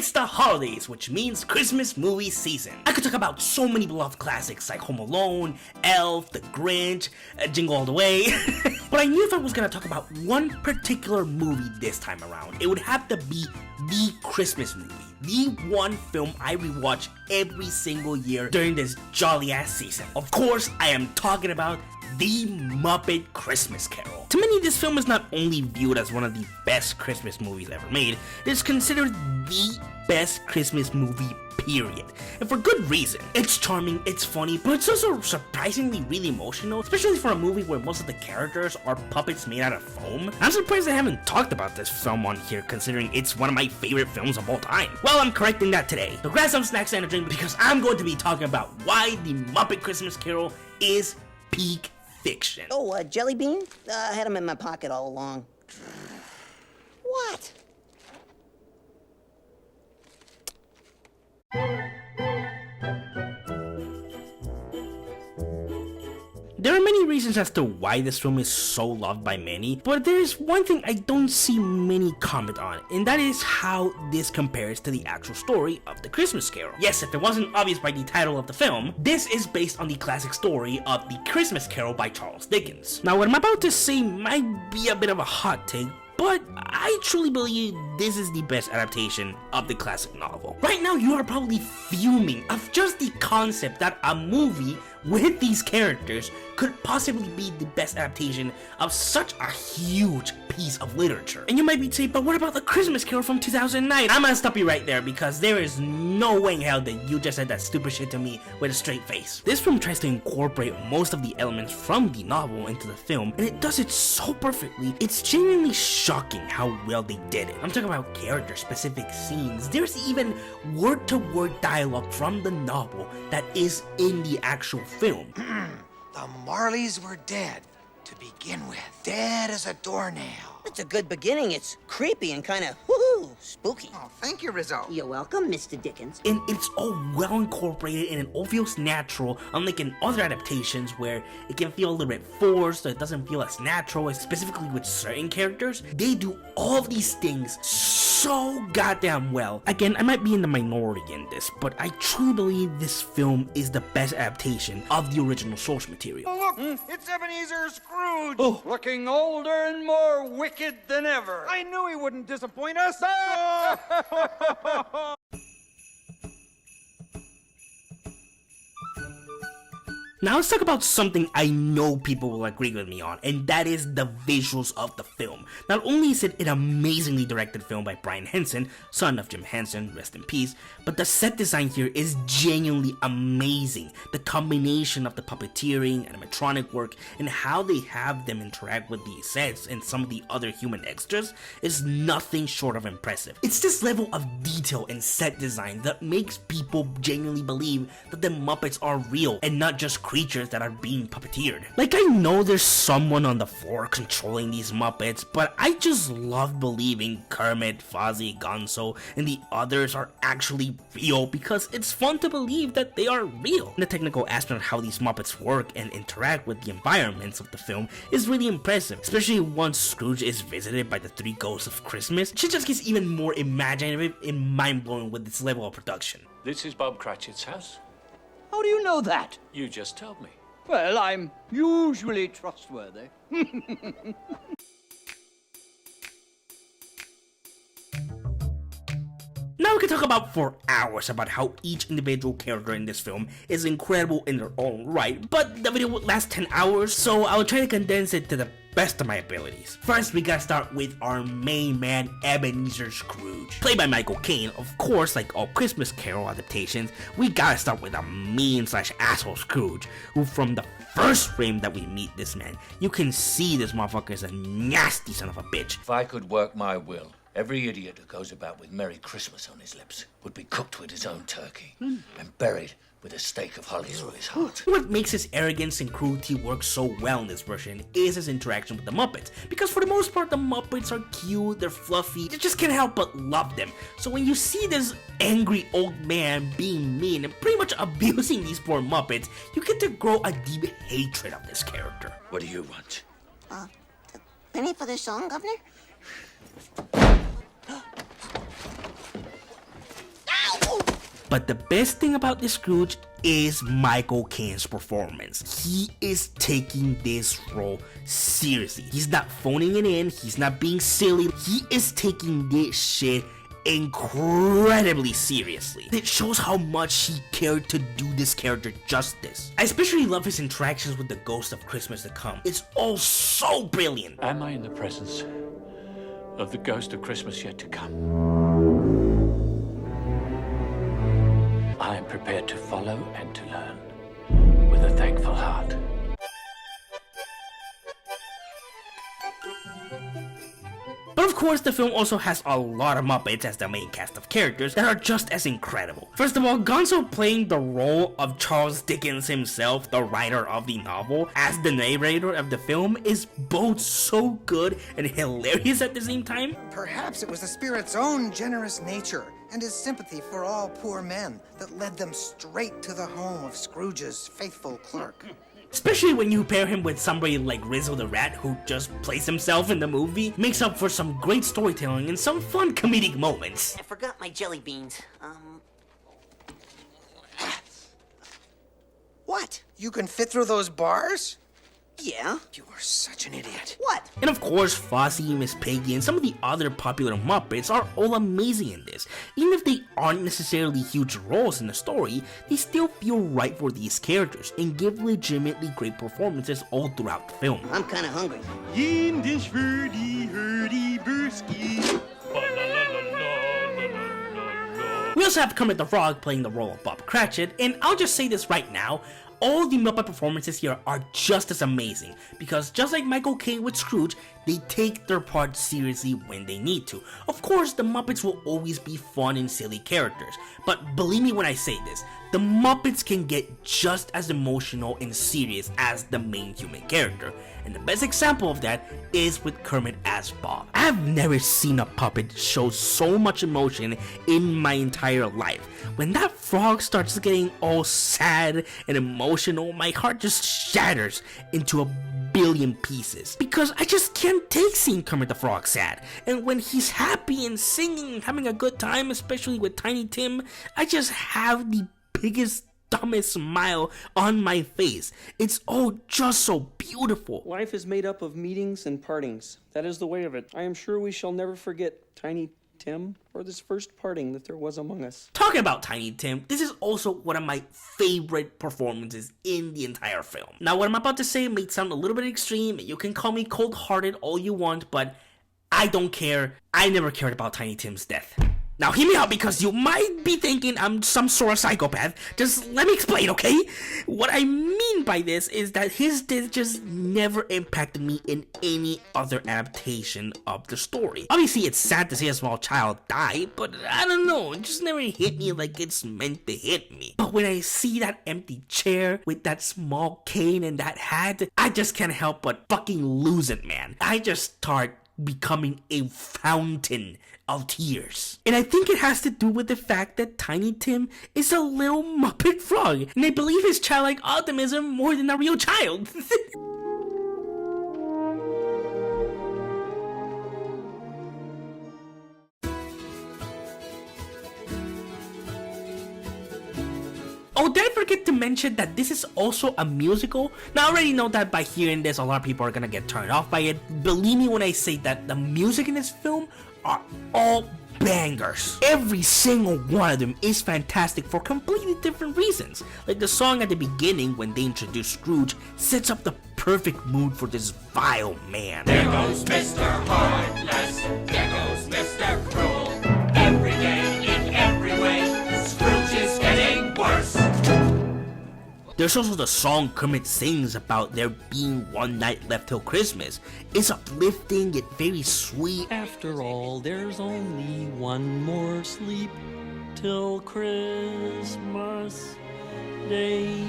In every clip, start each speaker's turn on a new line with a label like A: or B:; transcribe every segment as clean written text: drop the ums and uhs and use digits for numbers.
A: It's the holidays, which means Christmas movie season. I could talk about so many beloved classics like Home Alone, Elf, The Grinch, Jingle All the Way, but I knew if I was gonna talk about one particular movie this time around, it would have to be the Christmas movie. The one film I rewatch every single year during this jolly ass season. Of course, I am talking about the Muppet Christmas Carol. To many, this film is not only viewed as one of the best Christmas movies ever made, it is considered the best Christmas movie, period. And for good reason. It's charming, it's funny, but it's also surprisingly really emotional, especially for a movie where most of the characters are puppets made out of foam. I'm surprised I haven't talked about this film on here, considering it's one of my favorite films of all time. Well, I'm correcting that today. So grab some snacks and a drink, because I'm going to be talking about why the Muppet Christmas Carol is peak fiction.
B: Oh, jelly bean? I had them in my pocket all along. What?
A: There are many reasons as to why this film is so loved by many, but there is one thing I don't see many comment on, and that is how this compares to the actual story of the Christmas Carol. Yes, if it wasn't obvious by the title of the film, this is based on the classic story of the Christmas Carol by Charles Dickens. Now, what I'm about to say might be a bit of a hot take, but I truly believe this is the best adaptation of the classic novel. Right now, you are probably fuming of just the concept that a movie with these characters could possibly be the best adaptation of such a huge piece of literature. And you might be saying, but what about the Christmas Carol from 2009? I'm gonna stop you right there, because there is no way in hell that you just said that stupid shit to me with a straight face. This film tries to incorporate most of the elements from the novel into the film, and it does it so perfectly, it's genuinely shocking how well they did it. I'm talking about character-specific scenes. There's even word-to-word dialogue from the novel that is in the actual film.
C: The Marleys were dead to begin with. Dead as a doornail.
B: It's a good beginning. It's creepy and kind of woohoo, spooky.
C: Oh, thank you, Rizzo.
B: You're welcome, Mr. Dickens.
A: And it's all well incorporated and it all feels natural, unlike in other adaptations where it can feel a little bit forced or it doesn't feel as natural, specifically with certain characters. They do all of these things so goddamn well. Again, I might be in the minority in this, but I truly believe this film is the best adaptation of the original source material.
D: Oh, look, it's Ebenezer Scrooge, looking older and more wicked than ever. I knew he wouldn't disappoint us.
A: Now let's talk about something I know people will agree with me on, and that is the visuals of the film. Not only is it an amazingly directed film by Brian Henson, son of Jim Henson, rest in peace, but the set design here is genuinely amazing. The combination of the puppeteering, animatronic work, and how they have them interact with the sets and some of the other human extras is nothing short of impressive. It's this level of detail and set design that makes people genuinely believe that the Muppets are real and not just creatures that are being puppeteered. Like, I know there's someone on the floor controlling these Muppets, but I just love believing Kermit, Fozzie, Gonzo, and the others are actually real because it's fun to believe that they are real. The technical aspect of how these Muppets work and interact with the environments of the film is really impressive, especially once Scrooge is visited by the three ghosts of Christmas. It just gets even more imaginative and mind-blowing with this level of production.
E: This is Bob Cratchit's house.
F: How do you know that?
E: You just told me.
F: Well, I'm usually trustworthy.
A: Now we can talk about for hours about how each individual character in this film is incredible in their own right, but the video would last 10 hours, so I'll try to condense it to the best of my abilities. First, we gotta start with our main man, Ebenezer Scrooge. Played by Michael Caine. Of course, like all Christmas Carol adaptations, we gotta start with a mean/asshole Scrooge, who from the first frame that we meet this man, you can see this motherfucker is a nasty son of a bitch.
E: If I could work my will, every idiot who goes about with Merry Christmas on his lips would be cooked with his own turkey and buried with a stake of holly through his heart.
A: What makes his arrogance and cruelty work so well in this version is his interaction with the Muppets, because for the most part the Muppets are cute, they're fluffy, you just can't help but love them. So when you see this angry old man being mean and pretty much abusing these poor Muppets, you get to grow a deep hatred of this character.
E: What do you want?
B: Penny for this song, Governor?
A: But the best thing about this Scrooge is Michael Caine's performance. He is taking this role seriously. He's not phoning it in, he's not being silly, he is taking this shit incredibly seriously. It shows how much he cared to do this character justice. I especially love his interactions with the ghost of Christmas to come. It's all so brilliant.
G: Am I in the presence of the ghost of Christmas yet to come? I am prepared to follow and to learn with a thankful heart.
A: But of course, the film also has a lot of Muppets as the main cast of characters that are just as incredible. First of all, Gonzo playing the role of Charles Dickens himself, the writer of the novel, as the narrator of the film is both so good and hilarious at the same time.
C: Perhaps it was the spirit's own generous nature and his sympathy for all poor men that led them straight to the home of Scrooge's faithful clerk.
A: Especially when you pair him with somebody like Rizzo the Rat, who just plays himself in the movie, makes up for some great storytelling and some fun comedic moments.
B: I forgot my jelly beans. What?
C: You can fit through those bars?
B: Yeah.
C: You are such an idiot.
B: What?
A: And of course, Fozzie, Miss Piggy, and some of the other popular Muppets are all amazing in this. Even if they aren't necessarily huge roles in the story, they still feel right for these characters and give legitimately great performances all throughout the film.
B: I'm kinda hungry.
H: In this hurdy burski.
A: We also have Kermit the Frog playing the role of Bob Cratchit, and I'll just say this right now, all the Muppet performances here are just as amazing, because just like Michael Caine with Scrooge, they take their part seriously when they need to. Of course, the Muppets will always be fun and silly characters, but believe me when I say this, the Muppets can get just as emotional and serious as the main human character, and the best example of that is with Kermit as Bob. I have never seen a puppet show so much emotion in my entire life. When that frog starts getting all sad and emotional, my heart just shatters into a billion pieces, because I just can't take seeing Kermit the Frog sad. And when he's happy and singing and having a good time, especially with Tiny Tim, I just have the biggest, dumbest smile on my face. It's all just so beautiful.
I: Life is made up of meetings and partings. That is the way of it. I am sure we shall never forget Tiny Tim, or this first parting that there was among us.
A: Talking about Tiny Tim, this is also one of my favorite performances in the entire film. Now, what I'm about to say may sound a little bit extreme, you can call me cold-hearted all you want, but I don't care. I never cared about Tiny Tim's death. Now, hear me out, because you might be thinking I'm some sort of psychopath. Just let me explain, okay? What I mean by this is that his death just never impacted me in any other adaptation of the story. Obviously, it's sad to see a small child die, but I don't know, it just never hit me like it's meant to hit me. But when I see that empty chair with that small cane and that hat, I just can't help but fucking lose it, man. I just start becoming a fountain of tears. And I think it has to do with the fact that Tiny Tim is a little Muppet frog, and I believe his childlike optimism more than a real child. Oh, did I forget to mention that this is also a musical? Now, I already know that by hearing this, a lot of people are gonna get turned off by it. Believe me when I say that the music in this film are all bangers. Every single one of them is fantastic for completely different reasons. Like the song at the beginning when they introduce Scrooge sets up the perfect mood for this vile man.
J: There goes Mr. Heartless, there goes Mr. Cruel. Every day, in every way, Scrooge is getting worse.
A: There's also the song Kermit sings about there being one night left till Christmas. It's uplifting yet very sweet.
K: After all, there's only one more sleep till Christmas Day.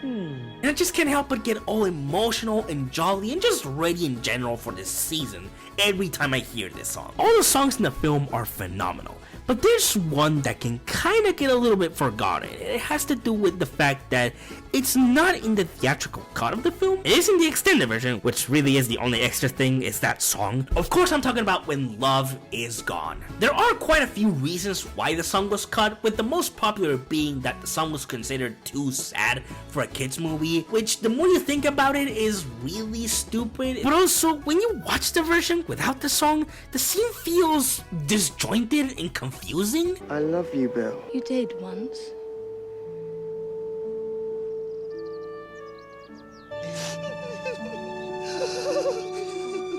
A: And I just can't help but get all emotional and jolly and just ready in general for this season every time I hear this song. All the songs in the film are phenomenal, But there's one that can kinda get a little bit forgotten. It has to do with the fact that it's not in the theatrical cut of the film. It is in the extended version, which really is the only extra thing is that song. Of course, I'm talking about When Love Is Gone. There are quite a few reasons why the song was cut, with the most popular being that the song was considered too sad for a kids movie, which the more you think about it is really stupid. But also, when you watch the version without the song, the scene feels disjointed and confusing.
I: I love you, Bill.
L: You did once.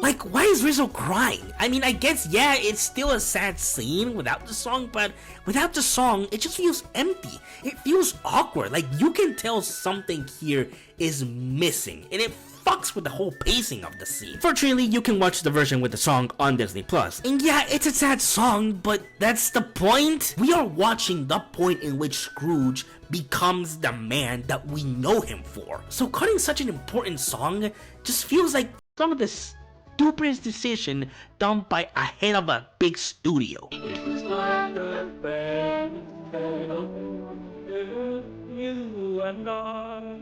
A: Like, why is Rizzo crying? I mean, I guess, yeah, it's still a sad scene without the song, but without the song, it just feels empty. It feels awkward. Like, you can tell something here is missing, and it fucks with the whole pacing of the scene. Fortunately, you can watch the version with the song on Disney+. And yeah, it's a sad song, but that's the point. We are watching the point in which Scrooge becomes the man that we know him for. So cutting such an important song just feels like some of the stupidest decision done by a head of a big studio.
K: It's like a fairy tale, you and I.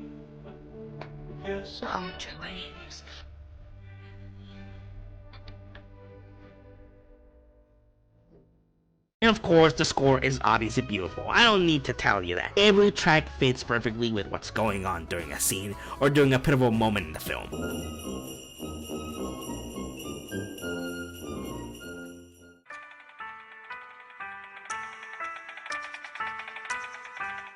K: Yes, I'm dreams.
A: And of course, the score is obviously beautiful. I don't need to tell you that. Every track fits perfectly with what's going on during a scene or during a pivotal moment in the film.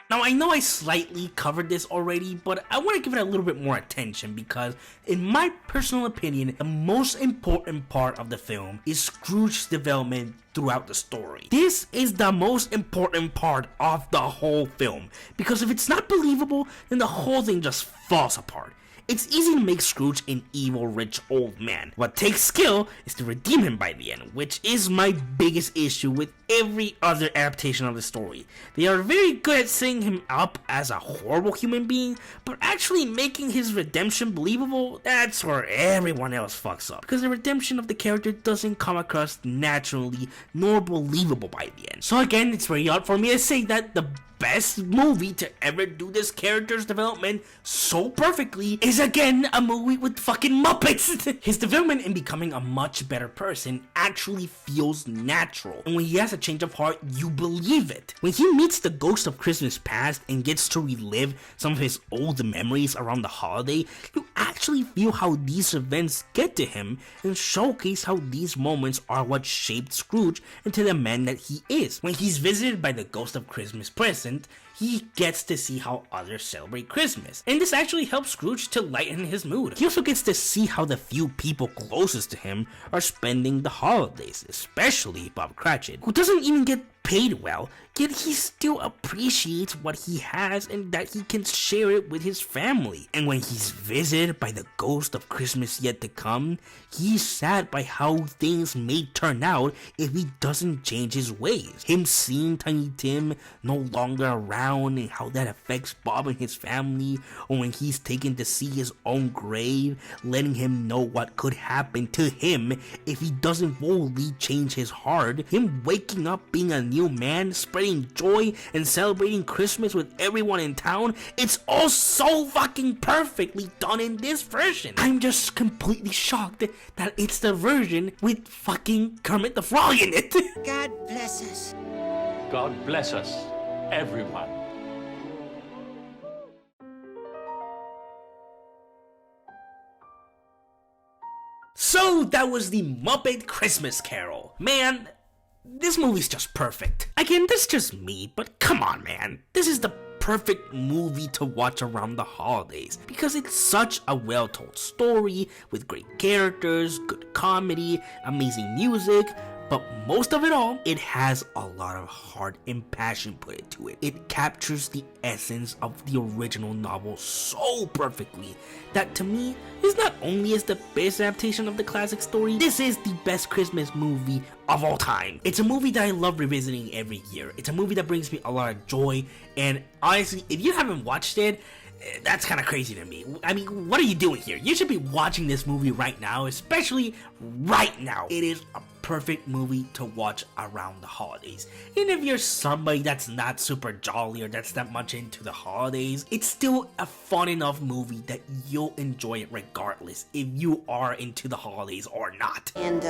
A: Now, I know I slightly covered this already, but I want to give it a little bit more attention because, in my personal opinion, the most important part of the film is Scrooge's development throughout the story. This is the most important part of the whole film, because if it's not believable, then the whole thing just falls apart. It's easy to make Scrooge an evil, rich old man. What takes skill is to redeem him by the end, which is my biggest issue with every other adaptation of the story. They are very good at setting him up as a horrible human being, but actually making his redemption believable, that's where everyone else fucks up. Because the redemption of the character doesn't come across naturally nor believable by the end. So again, it's very odd for me to say that the best movie to ever do this character's development so perfectly is again a movie with fucking Muppets. His development in becoming a much better person actually feels natural, and when he has a change of heart, you believe it. When he meets the ghost of Christmas past and gets to relive some of his old memories around the holiday, you actually feel how these events get to him and showcase how these moments are what shaped Scrooge into the man that he is. When he's visited by the ghost of Christmas present, he gets to see how others celebrate Christmas, and this actually helps Scrooge to lighten his mood. He also gets to see how the few people closest to him are spending the holidays, especially Bob Cratchit, who doesn't even get paid well, yet he still appreciates what he has and that he can share it with his family. And when he's visited by the ghost of Christmas yet to come, he's sad by how things may turn out if he doesn't change his ways. Him seeing Tiny Tim no longer around and how that affects Bob and his family, or when he's taken to see his own grave, letting him know what could happen to him if he doesn't boldly change his heart. Him waking up being a new man, spreading joy and celebrating Christmas with everyone in town. It's all so fucking perfectly done in this version. I'm just completely shocked that it's the version with fucking Kermit the Frog in it.
C: God bless us.
G: God bless us, everyone.
A: So that was the Muppet Christmas Carol. Man, this movie's just perfect. Again, that's just me, but come on, man. This is the perfect movie to watch around the holidays because it's such a well-told story with great characters, good comedy, amazing music, but most of it all, it has a lot of heart and passion put into it. It captures the essence of the original novel so perfectly that to me, this not only is the best adaptation of the classic story, this is the best Christmas movie of all time. It's a movie that I love revisiting every year. It's a movie that brings me a lot of joy, and honestly, if you haven't watched it, that's kind of crazy to me. I mean, what are you doing here? You should be watching this movie right now, especially right now. It is a perfect movie to watch around the holidays. And if you're somebody that's not super jolly or that's not much into the holidays, it's still a fun enough movie that you'll enjoy it regardless if you are into the holidays or not.
B: And,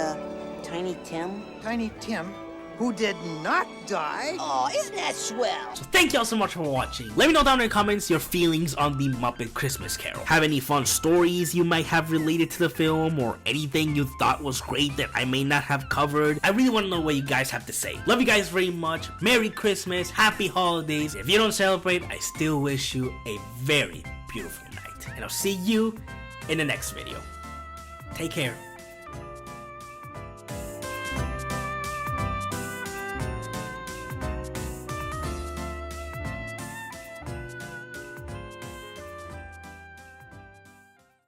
B: Tiny Tim?
C: Tiny Tim, who did not die?
B: Oh, isn't that swell?
A: So thank y'all so much for watching. Let me know down in the comments your feelings on the Muppet Christmas Carol. Have any fun stories you might have related to the film, or anything you thought was great that I may not have covered? I really want to know what you guys have to say. Love you guys very much. Merry Christmas, happy holidays. If you don't celebrate, I still wish you a very beautiful night. And I'll see you in the next video. Take care.